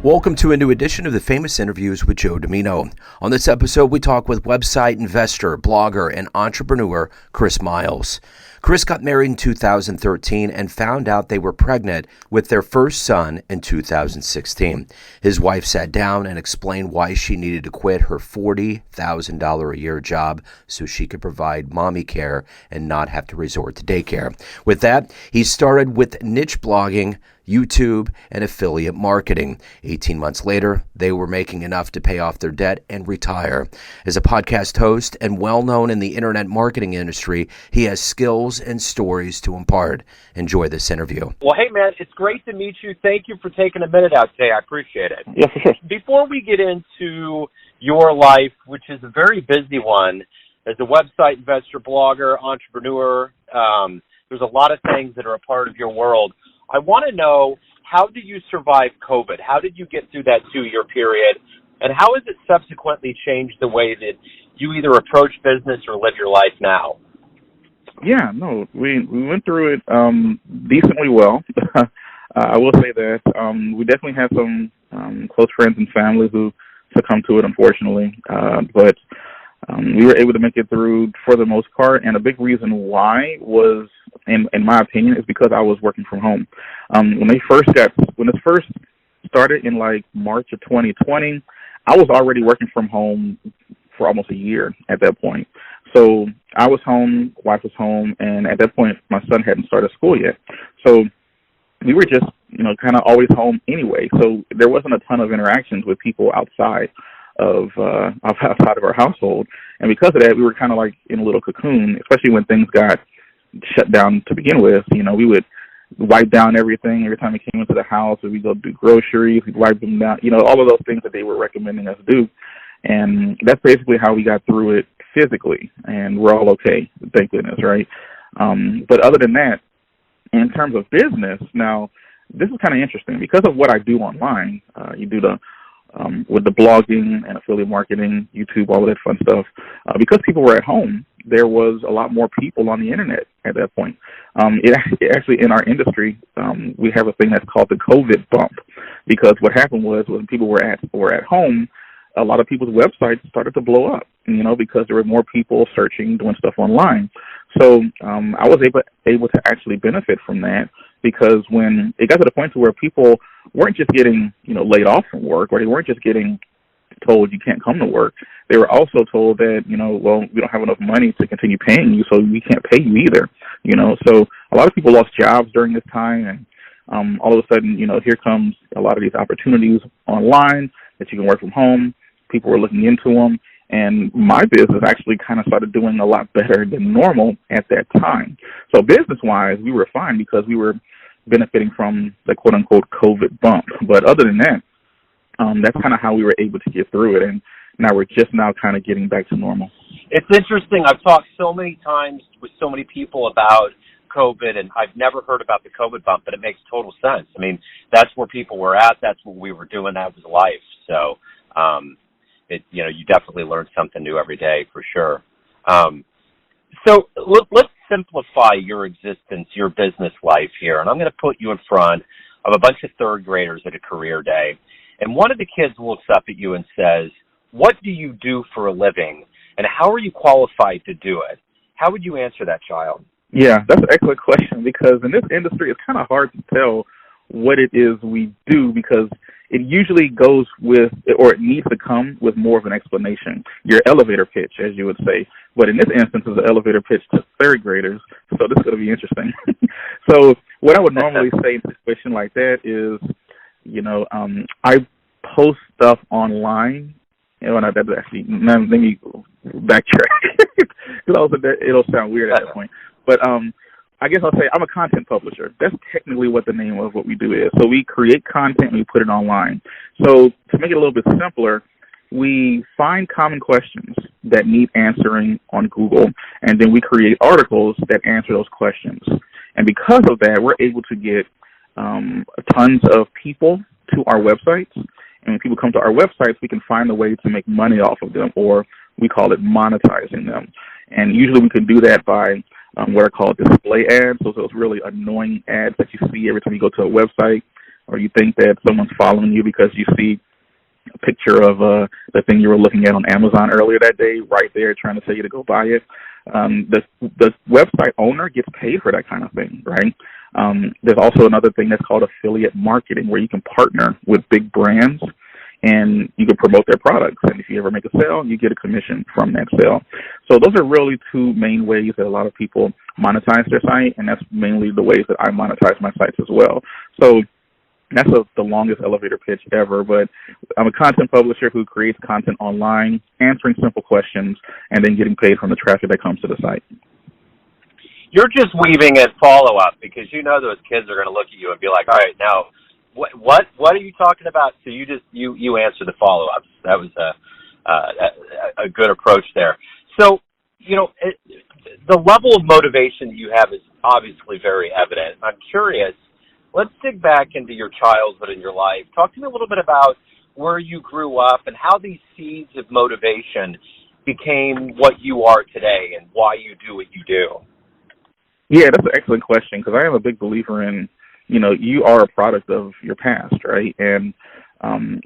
Welcome to a new edition of the Famous Interviews with Joe Dimino. On this episode, we talk with website investor, blogger, and entrepreneur Chris Myles. Chris got married in 2013 and found out they were pregnant with their first son in 2016. His wife sat down and explained why she needed to quit her $40,000 a year job so she could provide mommy care and not have to resort to daycare. With that, he started with niche blogging, YouTube, and affiliate marketing. 18 months later, they were making enough to pay off their debt and retire. As a podcast host and well-known in the internet marketing industry, he has skills and stories to impart. Enjoy this interview. Well, hey, man, it's great to meet you. Thank you for taking a minute out today. I appreciate it. Yeah, for sure. Before we get into your life, which is a very busy one, as a website investor, blogger, entrepreneur, there's a lot of things that are a part of your world. I want to know, how did you survive COVID? How did you get through that 2-year period? And how has it subsequently changed the way that you either approach business or live your life now? Yeah, no, we went through it decently well. I will say that we definitely had some close friends and family who succumbed to it, unfortunately. But we were able to make it through for the most part. And a big reason why was, in my opinion, is because I was working from home. When this first started in like March of 2020, I was already working from home for almost a year at that point. So I was home, wife was home, and at that point, my son hadn't started school yet. So we were just, kind of always home anyway. So there wasn't a ton of interactions with people outside of our household. And because of that, we were kind of like in a little cocoon, especially when things got shut down to begin with. We would wipe down everything every time we came into the house. We'd go do groceries, we'd wipe them down, all of those things that they were recommending us do. And that's basically how we got through it physically, and we're all okay, thank goodness, right? But other than that, in terms of business, now, this is kind of interesting because of what I do online. You do with the blogging and affiliate marketing, YouTube, all of that fun stuff. Because people were at home, there was a lot more people on the internet at that point. It actually, in our industry, we have a thing that's called the COVID bump, because what happened was when people were at home, a lot of people's websites started to blow up, because there were more people searching, doing stuff online. So I was able to actually benefit from that, because when it got to the point to where people weren't just getting, laid off from work, or they weren't just getting told you can't come to work, they were also told that, well, we don't have enough money to continue paying you, so we can't pay you either, So a lot of people lost jobs during this time, and all of a sudden, here comes a lot of these opportunities online that you can work from home. People were looking into them, and my business actually kind of started doing a lot better than normal at that time. So business-wise, we were fine because we were benefiting from the quote-unquote COVID bump. But other than that, that's kind of how we were able to get through it, and now we're just now kind of getting back to normal. It's interesting. I've talked so many times with so many people about COVID, and I've never heard about the COVID bump, but it makes total sense. I mean, that's where people were at. That's what we were doing. That was life. So, you definitely learn something new every day for sure. So let's simplify your existence, your business life here. And I'm going to put you in front of a bunch of third graders at a career day. And one of the kids looks up at you and says, "What do you do for a living? And how are you qualified to do it?" How would you answer that child? Yeah, that's an excellent question, because in this industry, it's kind of hard to tell what it is we do, because it usually goes with, or it needs to come with more of an explanation, your elevator pitch, as you would say. But in this instance, it's an elevator pitch to third graders, so this is going to be interesting. So what I would normally say in a situation like that is, I post stuff online. That's actually, let me backtrack, because it'll sound weird at that point. But I guess I'll say I'm a content publisher. That's technically what the name of what we do is. So we create content and we put it online. So to make it a little bit simpler, we find common questions that need answering on Google, and then we create articles that answer those questions. And because of that, we're able to get tons of people to our websites. And when people come to our websites, we can find a way to make money off of them, or we call it monetizing them. And usually we can do that by what are called display ads. So those really annoying ads that you see every time you go to a website. or you think that someone's following you because you see a picture of the thing you were looking at on Amazon earlier that day, right there, trying to tell you to go buy it. The website owner gets paid for that kind of thing, right? There's also another thing that's called affiliate marketing, where you can partner with big brands and you can promote their products. And if you ever make a sale, you get a commission from that sale. So those are really two main ways that a lot of people monetize their site, and that's mainly the ways that I monetize my sites as well. So that's the longest elevator pitch ever, but I'm a content publisher who creates content online, answering simple questions, and then getting paid from the traffic that comes to the site. You're just weaving in follow-up because you know those kids are going to look at you and be like, all right, now, what are you talking about? So you answer the follow-ups. That was a good approach there. So, the level of motivation that you have is obviously very evident. I'm curious, let's dig back into your childhood and your life. Talk to me a little bit about where you grew up and how these seeds of motivation became what you are today and why you do what you do. Yeah, that's an excellent question, because I am a big believer in, you are a product of your past, right? And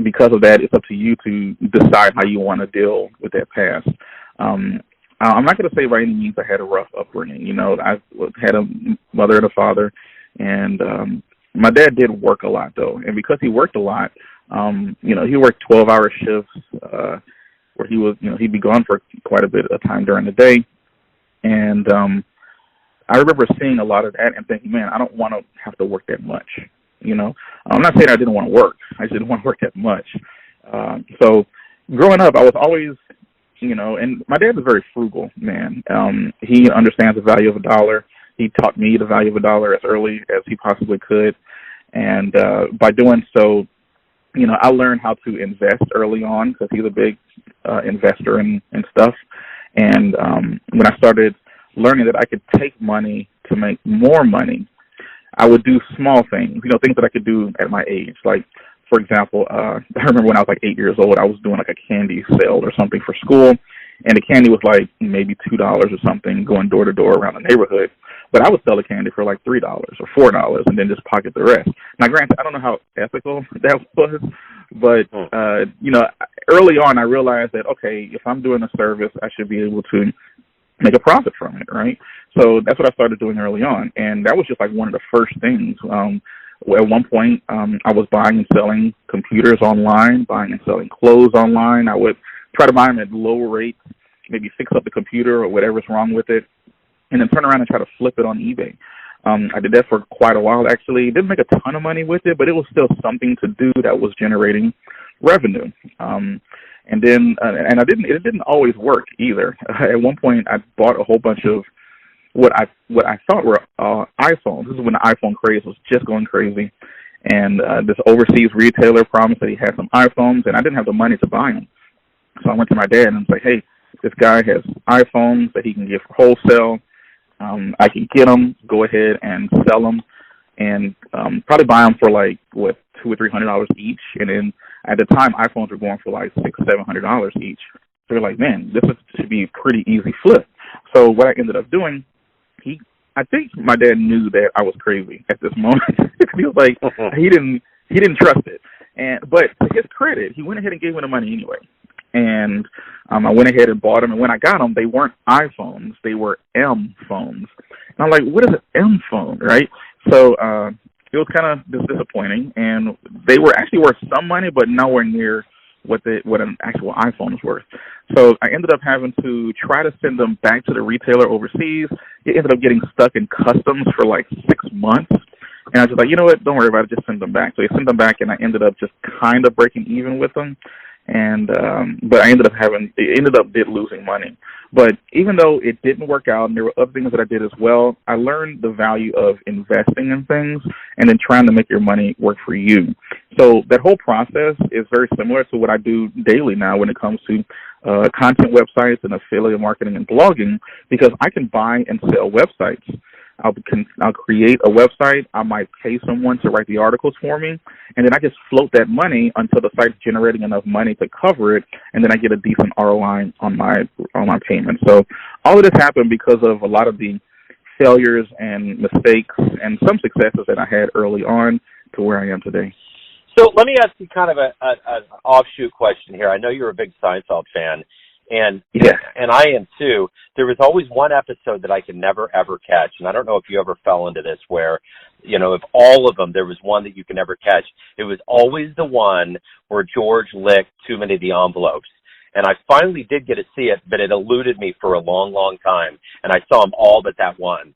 because of that, it's up to you to decide how you want to deal with that past. I'm not going to say by any means I had a rough upbringing. I had a mother and a father, and my dad did work a lot, though. And because he worked a lot, he worked 12-hour shifts where he was, he'd be gone for quite a bit of time during the day. And I remember seeing a lot of that and thinking, man, I don't want to have to work that much. I'm not saying I didn't want to work. I just didn't want to work that much. So growing up, I was always, and my dad was a very frugal man. He understands the value of a dollar. He taught me the value of a dollar as early as he possibly could. And by doing so, I learned how to invest early on because he's a big investor in stuff. And when I started learning that I could take money to make more money, I would do small things, things that I could do at my age. Like, for example, I remember when I was like 8 years old, I was doing like a candy sale or something for school, and the candy was like maybe $2 or something, going door to door around the neighborhood. But I would sell the candy for like $3 or $4 and then just pocket the rest. Now, granted, I don't know how ethical that was, but, early on I realized that, okay, if I'm doing a service, I should be able to make a profit from it, right? So that's what I started doing early on, and that was just like one of the first things. At one point, I was buying and selling computers online, buying and selling clothes online. I would try to buy them at low rates, maybe fix up the computer or whatever's wrong with it, and then turn around and try to flip it on eBay. I did that for quite a while, actually. Didn't make a ton of money with it, but it was still something to do that was generating revenue. And then, it didn't always work either. At one point, I bought a whole bunch of what I thought were iPhones. This is when the iPhone craze was just going crazy. And this overseas retailer promised that he had some iPhones, and I didn't have the money to buy them. So I went to my dad and was like, hey, this guy has iPhones that he can get for wholesale. I can get them, go ahead and sell them, and probably buy them for like, $200 or $300 each. And then at the time, iPhones were going for like $600-700 each. So we're like, man, should be a pretty easy flip. So what I ended up doing, I think my dad knew that I was crazy at this moment. He was like, he didn't trust it. But to his credit, he went ahead and gave me the money anyway. And I went ahead and bought them. And when I got them, they weren't iPhones. They were M phones. And I'm like, what is an M phone, right? So it was kind of disappointing. And they were actually worth some money, but nowhere near what an actual iPhone is worth. So I ended up having to try to send them back to the retailer overseas. It ended up getting stuck in customs for like 6 months. And I was just like, you know what, don't worry about it, just send them back. So I sent them back, and I ended up just kind of breaking even with them. And but I ended up losing money. But even though it didn't work out, and there were other things that I did as well, I learned the value of investing in things and then trying to make your money work for you. So that whole process is very similar to what I do daily now when it comes to content websites and affiliate marketing and blogging, because I can buy and sell websites. I'll create a website. I might pay someone to write the articles for me, and then I just float that money until the site's generating enough money to cover it, and then I get a decent ROI on my payment. So all of this happened because of a lot of the failures and mistakes and some successes that I had early on, to to where I am today. So let me ask you kind of an offshoot question here. I know you're a big Seinfeld fan, and I am too. There was always one episode that I could never, ever catch, and I don't know if you ever fell into this where, of all of them, there was one that you could never catch. It was always the one where George licked too many of the envelopes. And I finally did get to see it, but it eluded me for a long, long time, and I saw them all but that one.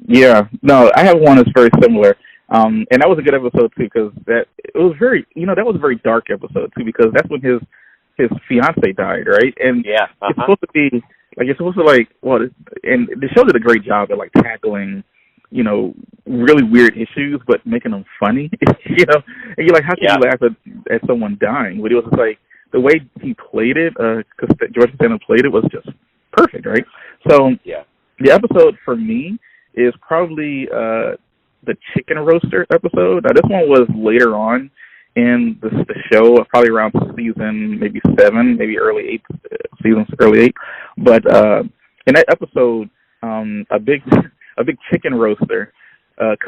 Yeah, no, I have one that's very similar. And that was a good episode too, because that was a very dark episode too, because that's when his fiance died, right? And it's supposed to be and the show did a great job at like tackling, really weird issues, but making them funny, and you're like, how can you laugh at someone dying? But it was like the way he played it, because George Costanza played it was just perfect, right? So the episode for me is probably the chicken roaster episode. Now, this one was later on in the show, probably around season maybe 7, maybe early 8. But in that episode, a big chicken roaster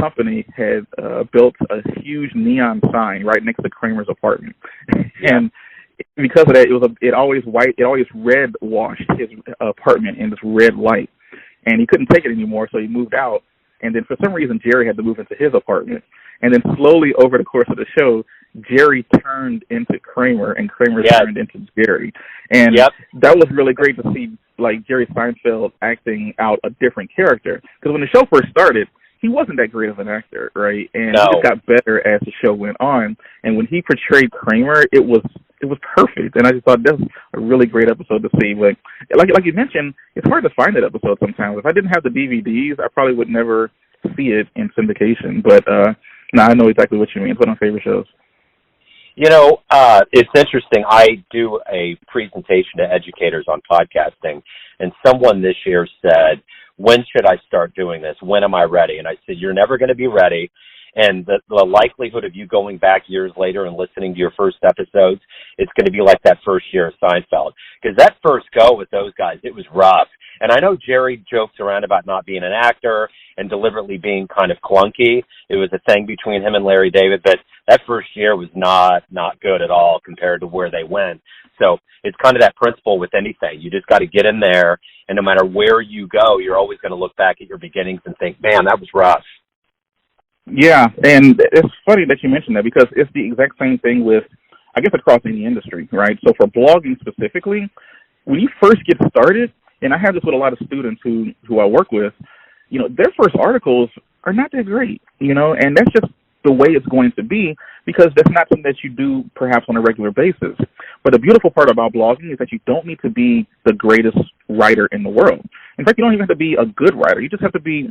company had built a huge neon sign right next to Kramer's apartment, and because of that, it always red washed his apartment in this red light, and he couldn't take it anymore, so he moved out. And then for some reason, Jerry had to move into his apartment. And then slowly over the course of the show, Jerry turned into Kramer, and Kramer turned into Jerry. And that was really great to see, like, Jerry Seinfeld acting out a different character. Because when the show first started, he wasn't that great of an actor, right? And he just got better as the show went on. And when he portrayed Kramer, it was perfect. And I just thought that was a really great episode to see. But like you mentioned, it's hard to find that episode sometimes. If I didn't have the DVDs, I probably would never see it in syndication. But I know exactly what you mean. It's one of my favorite shows. It's interesting. I do a presentation to educators on podcasting, and someone this year said, when should I start doing this? When am I ready? And I said, you're never going to be ready. And the likelihood of you going back years later and listening to your first episodes, it's going to be like that first year of Seinfeld. Because that first go with those guys, it was rough. And I know Jerry jokes around about not being an actor and deliberately being kind of clunky. It was a thing between him and Larry David, but that first year was not good at all compared to where they went. So it's kind of that principle with anything. You just got to get in there, and no matter where you go, you're always going to look back at your beginnings and think, man, that was rough. Yeah, and it's funny that you mentioned that, because it's the exact same thing with, I guess, across any industry, right? So for blogging specifically, when you first get started, and I have this with a lot of students who I work with, their first articles are not that great, and that's just the way it's going to be, because that's not something that you do perhaps on a regular basis. But the beautiful part about blogging is that you don't need to be the greatest writer in the world. In fact, you don't even have to be a good writer. You just have to be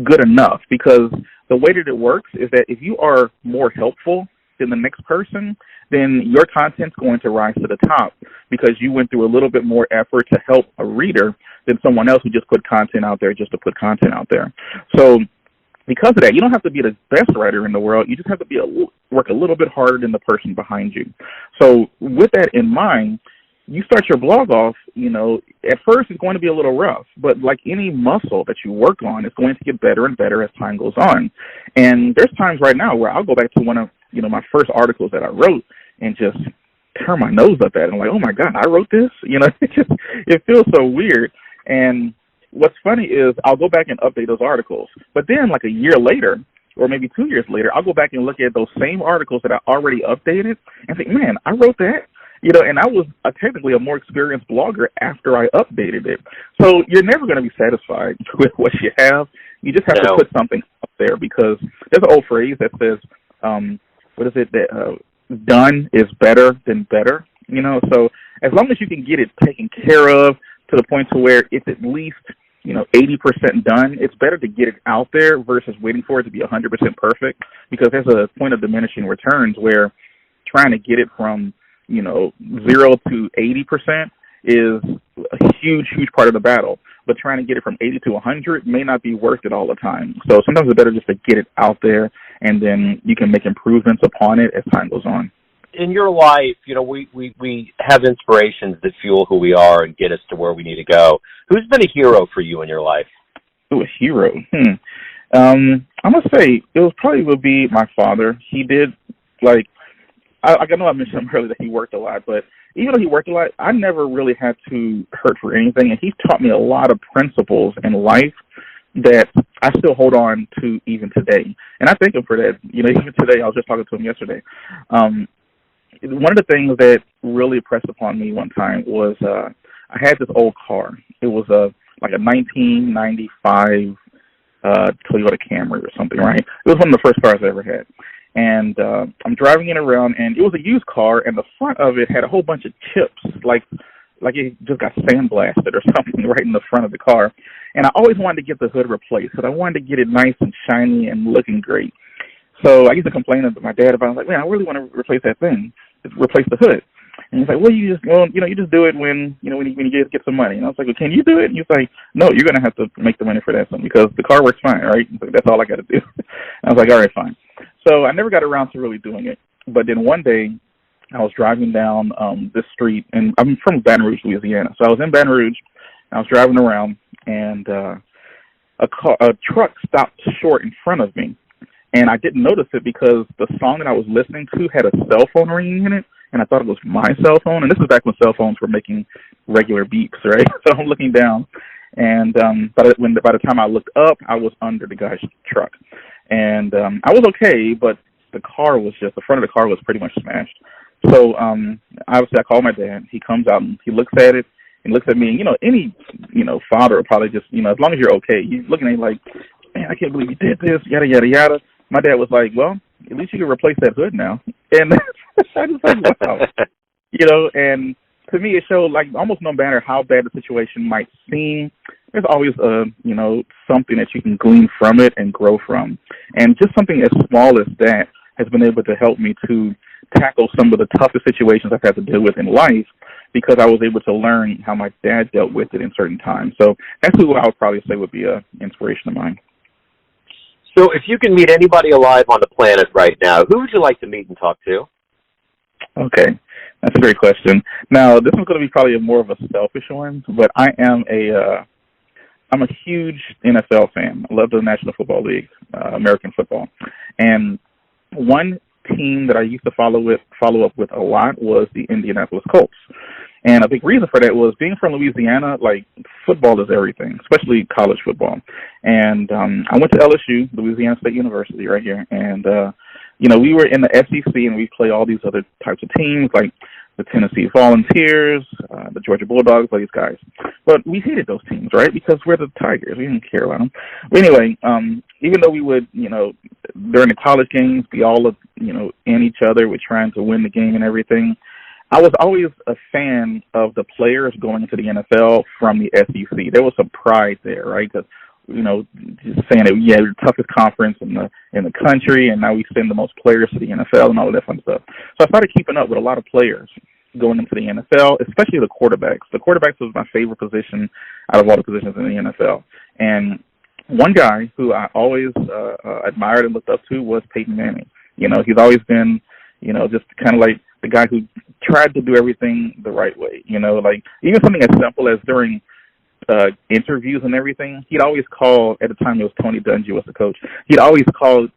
good enough, because the way that it works is that if you are more helpful than the next person, then your content's going to rise to the top, because you went through a little bit more effort to help a reader than someone else who just put content out there just to put content out there. So because of that, you don't have to be the best writer in the world. You just have to work a little bit harder than the person behind you. So with that in mind, you start your blog off, at first it's going to be a little rough, but like any muscle that you work on, it's going to get better and better as time goes on. And there's times right now where I'll go back to one of, my first articles that I wrote and just turn my nose up at it. I'm like, oh my God, I wrote this? It feels so weird. And what's funny is I'll go back and update those articles, but then like a year later, or maybe 2 years later, I'll go back and look at those same articles that I already updated and think, man, I wrote that. And I was technically a more experienced blogger after I updated it. So you're never going to be satisfied with what you have. You just have to put something up there, because there's an old phrase that says, done is better than better. So as long as you can get it taken care of to the point to where it's at least, 80% done, it's better to get it out there versus waiting for it to be 100% perfect, because there's a point of diminishing returns where trying to get it from 0 to 80% is a huge part of the battle. But trying to get it from 80 to 100 may not be worth it all the time. So sometimes it's better just to get it out there, and then you can make improvements upon it as time goes on. In your life, we have inspirations that fuel who we are and get us to where we need to go. Who's been a hero for you in your life? Ooh, a hero? I I'm gonna say it was probably would be my father. He did like I know I mentioned him earlier that he worked a lot, but even though he worked a lot, I never really had to hurt for anything, and he taught me a lot of principles in life that I still hold on to even today. And I thank him for that. You know, even today, I was just talking to him yesterday. One of the things that really impressed upon me one time was I had this old car. It was like a 1995 Toyota Camry or something, right? It was one of the first cars I ever had. And I'm driving it around, and it was a used car, and the front of it had a whole bunch of chips, like it just got sandblasted or something right in the front of the car. And I always wanted to get the hood replaced because I wanted to get it nice and shiny and looking great. So I used to complain to my dad about it. I was like, man, I really want to replace that thing, replace the hood. And he's like, well, you just do it when you get some money. And I was like, well, can you do it? And he's like, no, you're going to have to make the money for that, son, because the car works fine, right? Like, that's all I got to do. And I was like, all right, fine. So I never got around to really doing it. But then one day I was driving down this street, and I'm from Baton Rouge, Louisiana. So I was in Baton Rouge, and I was driving around, and a truck stopped short in front of me. And I didn't notice it because the song that I was listening to had a cell phone ringing in it, and I thought it was my cell phone. And this is back when cell phones were making regular beeps, right? So I'm looking down, and by the time I looked up, I was under the guy's truck. And I was okay, but the front of the car was pretty much smashed. So obviously I called my dad. He comes out and he looks at it and looks at me. And, any father would probably just, as long as you're okay, he's looking at me like, man, I can't believe you did this, yada, yada, yada. My dad was like, well, at least you can replace that hood now. And I was like, wow. And to me it showed, like, almost no matter how bad the situation might seem, there's always something that you can glean from it and grow from. And just something as small as that has been able to help me to tackle some of the toughest situations I've had to deal with in life, because I was able to learn how my dad dealt with it in certain times. So that's who I would probably say would be an inspiration of mine. So if you can meet anybody alive on the planet right now, who would you like to meet and talk to? Okay, that's a great question. Now, this is going to be probably more of a selfish one, but I'm a huge NFL fan. I love the National Football League, American football. And one team that I used to follow up with a lot was the Indianapolis Colts. And a big reason for that was being from Louisiana, like, football is everything, especially college football. And I went to LSU, Louisiana State University, right here. And, we were in the SEC, and we play all these other types of teams, like the Tennessee Volunteers, the Georgia Bulldogs, all these guys. But we hated those teams, right, because we're the Tigers. We didn't care about them. But anyway, even though we would, during the college games, be all, in each other, we're trying to win the game and everything, I was always a fan of the players going into the NFL from the SEC. There was some pride there, right? Because, just saying that we had the toughest conference in the country, and now we send the most players to the NFL and all of that fun stuff. So I started keeping up with a lot of players going into the NFL, especially the quarterbacks. The quarterbacks was my favorite position out of all the positions in the NFL. And one guy who I always admired and looked up to was Peyton Manning. He's always been, just kind of like the guy who tried to do everything the right way. Like even something as simple as during interviews and everything, he'd always call, at the time it was Tony Dungy was the coach, he'd always call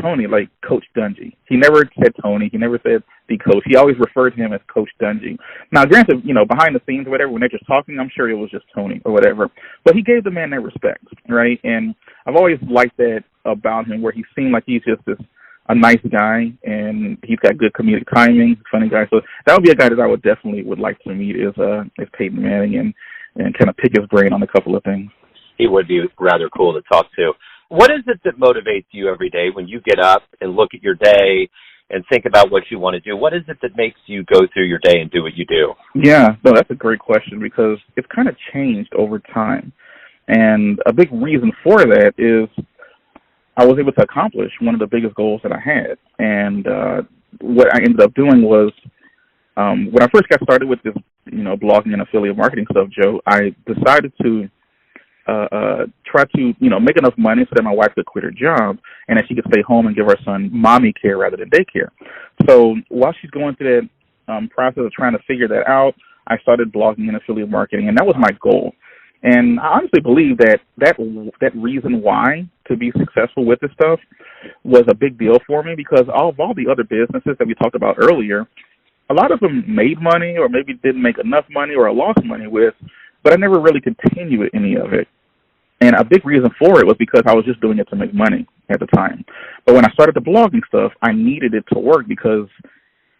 Tony like Coach Dungy. He never said Tony. He never said the coach. He always referred to him as Coach Dungy. Now, granted, behind the scenes or whatever, when they're just talking, I'm sure it was just Tony or whatever. But he gave the man that respect, right? And I've always liked that about him, where he seemed like he's just a nice guy, and he's got good comedic timing, funny guy. So that would be a guy that I would definitely would like to meet is Peyton Manning and kind of pick his brain on a couple of things. He would be rather cool to talk to. What is it that motivates you every day when you get up and look at your day and think about what you want to do? What is it that makes you go through your day and do what you do? Yeah, no, that's a great question, because it's kind of changed over time. And a big reason for that is I was able to accomplish one of the biggest goals that I had. And what I ended up doing was, when I first got started with this, blogging and affiliate marketing stuff, Joe, I decided to try to, make enough money so that my wife could quit her job and that she could stay home and give her son mommy care rather than daycare. So while she's going through that process of trying to figure that out, I started blogging and affiliate marketing, and that was my goal. And I honestly believe that reason why to be successful with this stuff was a big deal for me because of all the other businesses that we talked about earlier, a lot of them made money or maybe didn't make enough money or I lost money with, but I never really continued any of it. And a big reason for it was because I was just doing it to make money at the time. But when I started the blogging stuff, I needed it to work because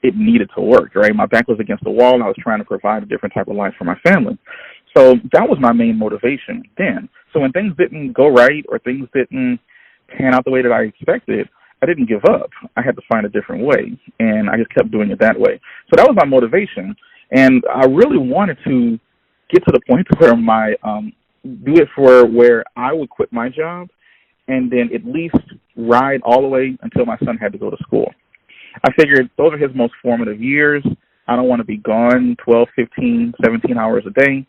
it needed to work, right? My back was against the wall, and I was trying to provide a different type of life for my family. So that was my main motivation then. So when things didn't go right or things didn't pan out the way that I expected, I didn't give up. I had to find a different way, and I just kept doing it that way. So that was my motivation, and I really wanted to get to the point where my do it for where I would quit my job and then at least ride all the way until my son had to go to school. I figured those are his most formative years. I don't want to be gone 12, 15, 17 hours a day,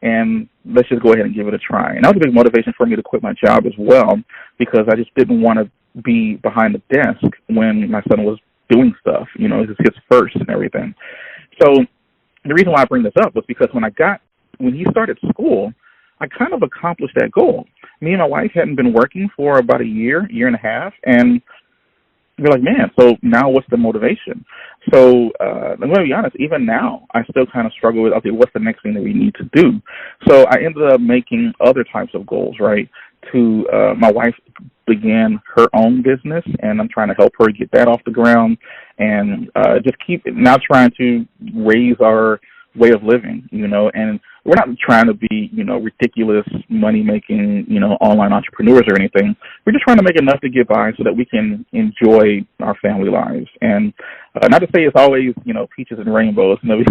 and let's just go ahead and give it a try. And that was a big motivation for me to quit my job as well because I just didn't want to be behind the desk when my son was doing stuff, you know, his first and everything. So the reason why I bring this up was because when he started school, I kind of accomplished that goal. Me and my wife hadn't been working for about a year and a half, and we're like, man, so now what's the motivation? So I'm going to be honest, even now, I still kind of struggle with, okay, what's the next thing that we need to do? So I ended up making other types of goals, right? My wife began her own business, and I'm trying to help her get that off the ground and just keep now trying to raise our way of living, you know, and we're not trying to be, you know, ridiculous money-making, you know, online entrepreneurs or anything. We're just trying to make enough to get by so that we can enjoy our family lives. And not to say it's always, you know, peaches and rainbows. You know,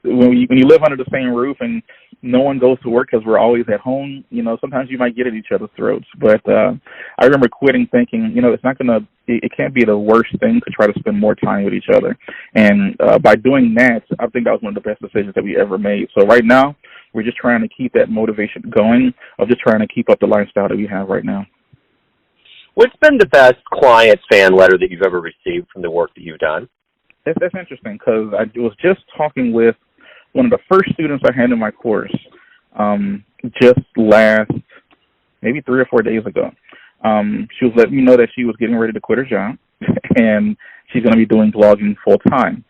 when you live under the same roof and no one goes to work because we're always at home, you know, sometimes you might get at each other's throats. But I remember quitting thinking, you know, it can't be the worst thing to try to spend more time with each other. And by doing that, I think that was one of the best decisions that we ever made. So right now, we're just trying to keep that motivation going of just trying to keep up the lifestyle that we have right now. What's been the best client fan letter that you've ever received from the work that you've done? That's interesting because I was just talking with one of the first students I had in my course just last maybe 3 or 4 days ago. She was letting me know that she was getting ready to quit her job and she's going to be doing blogging full time.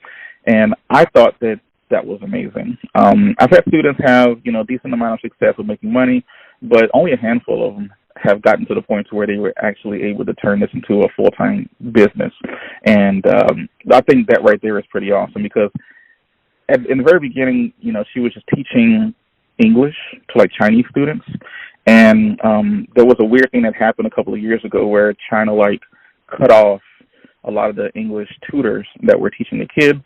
And I thought that was amazing. I've had students have, you know, a decent amount of success with making money, but only a handful of them have gotten to the point where they were actually able to turn this into a full-time business. And I think that right there is pretty awesome because in the very beginning, you know, she was just teaching English to like Chinese students. And there was a weird thing that happened a couple of years ago where China like cut off a lot of the English tutors that were teaching the kids.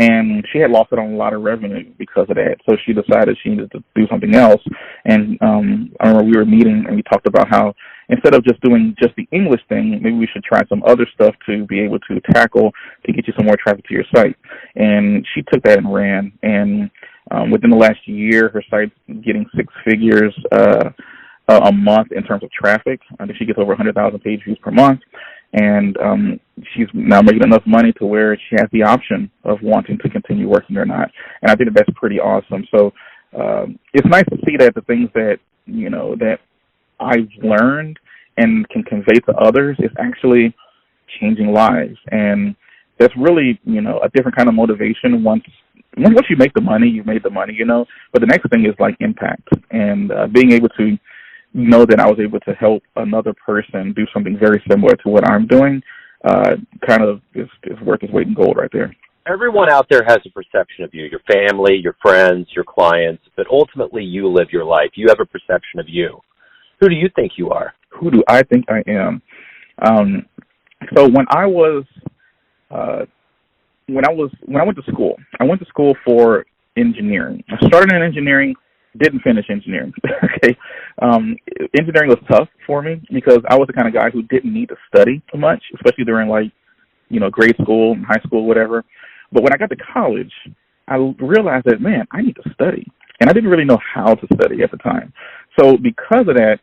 And she had lost out on a lot of revenue because of that. So she decided she needed to do something else. And I remember we were meeting and we talked about how instead of just doing just the English thing, maybe we should try some other stuff to be able to tackle to get you some more traffic to your site. And she took that and ran. And within the last year, her site's getting 6 figures a month in terms of traffic. I think she gets over 100,000 page views per month. And she's now making enough money to where she has the option of wanting to continue working or not. And I think that's pretty awesome. So it's nice to see that the things that, you know, that I've learned and can convey to others is actually changing lives. And that's really, you know, a different kind of motivation. Once you make the money, you've made the money, you know. But the next thing is like impact and being able to know that I was able to help another person do something very similar to what I'm doing kind of is worth its weight in gold right there. Everyone out there has a perception of you, your family, your friends, your clients, but ultimately you live your life. You have a perception of you. Who do you think you are? Who do I think I am? So when I went to school, I went to school for engineering. I started in engineering, didn't finish engineering. Okay. Engineering was tough for me because I was the kind of guy who didn't need to study too much, especially during like, you know, grade school, high school, whatever. But when I got to college, I realized that, man, I need to study. And I didn't really know how to study at the time. So because of that,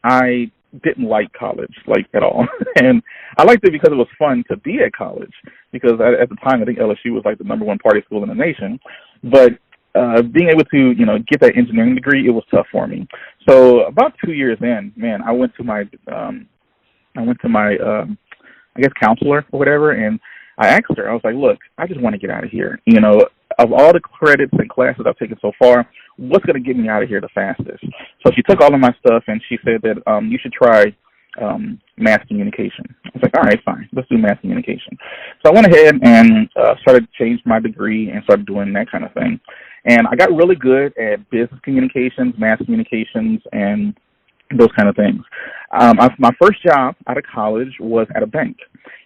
I didn't like college, like, at all. And I liked it because it was fun to be at college because at the time, I think LSU was like the #1 party school in the nation. But being able to, get that engineering degree, it was tough for me. So about 2 years in, man, I went to my, I guess, counselor or whatever, and I asked her, I was like, look, I just want to get out of here. Of all the credits and classes I've taken so far, what's going to get me out of here the fastest? So she took all of my stuff, and she said that you should try mass communication. I was like, all right, fine, let's do mass communication. So I went ahead and started to change my degree and started doing that kind of thing. And I got really good at business communications, mass communications, and those kind of things. My first job out of college was at a bank,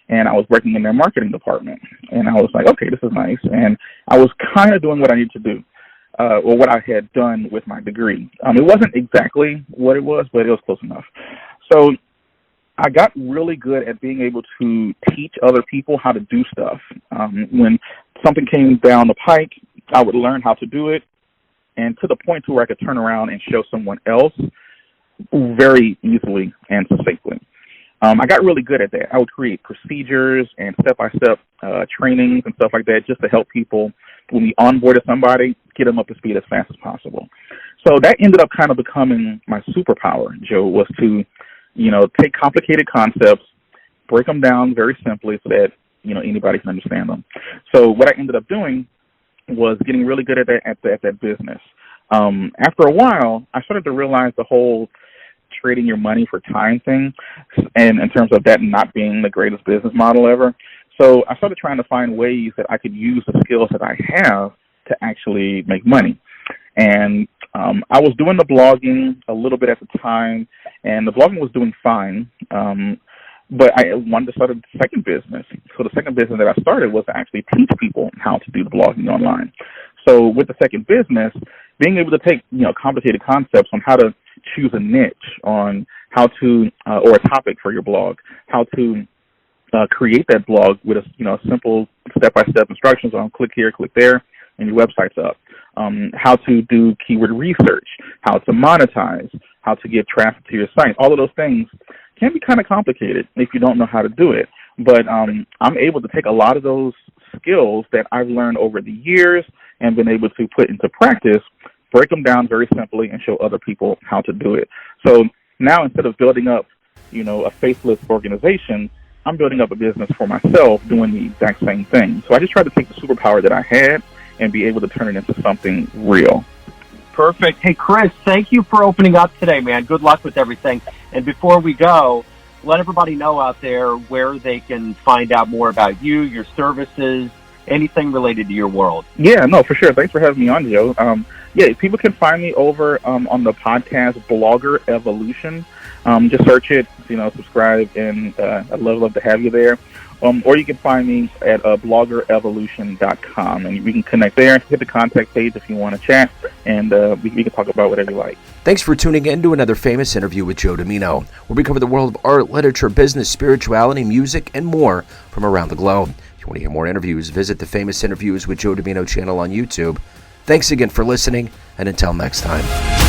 and I was working in their marketing department. And I was like, okay, this is nice. And I was kind of doing what I needed to do, or what I had done with my degree. It wasn't exactly what it was, but it was close enough. So I got really good at being able to teach other people how to do stuff. When something came down the pike, I would learn how to do it, and to the point to where I could turn around and show someone else very easily and succinctly. I got really good at that. I would create procedures and step-by-step trainings and stuff like that just to help people, when we onboarded somebody, get them up to speed as fast as possible. So that ended up kind of becoming my superpower, Joe, was to, take complicated concepts, break them down very simply so that, anybody can understand them. So what I ended up doing was getting really good at that business. After a while, I started to realize the whole trading your money for time thing, and in terms of that not being the greatest business model ever. So I started trying to find ways that I could use the skills that I have to actually make money. And I was doing the blogging a little bit at the time, and the blogging was doing fine. But I wanted to start a second business. So the second business that I started was to actually teach people how to do the blogging online. So with the second business, being able to take, complicated concepts on how to choose a niche, on how to, or a topic for your blog, how to create that blog with a simple step-by-step instructions on click here, click there, and your website's up. How to do keyword research, how to monetize, how to get traffic to your site. All of those things can be kind of complicated if you don't know how to do it. But I'm able to take a lot of those skills that I've learned over the years and been able to put into practice, break them down very simply, and show other people how to do it. So now, instead of building up, a faceless organization, I'm building up a business for myself doing the exact same thing. So I just tried to take the superpower that I had and be able to turn it into something real. Perfect. Hey, Chris, thank you for opening up today, man. Good luck with everything. And before we go, let everybody know out there where they can find out more about you, your services, anything related to your world. Yeah, no, for sure. Thanks for having me on, Joe. People can find me over on the podcast Blogger Evolution. Just search it, subscribe, and I'd love to have you there. Or you can find me at bloggerevolution.com, and we can connect there. Hit the contact page if you want to chat, and we can talk about whatever you like. Thanks for tuning in to another famous interview with Joe Dimino, where we cover the world of art, literature, business, spirituality, music, and more from around the globe. If you want to hear more interviews, visit the Famous Interviews with Joe Dimino channel on YouTube. Thanks again for listening, and until next time.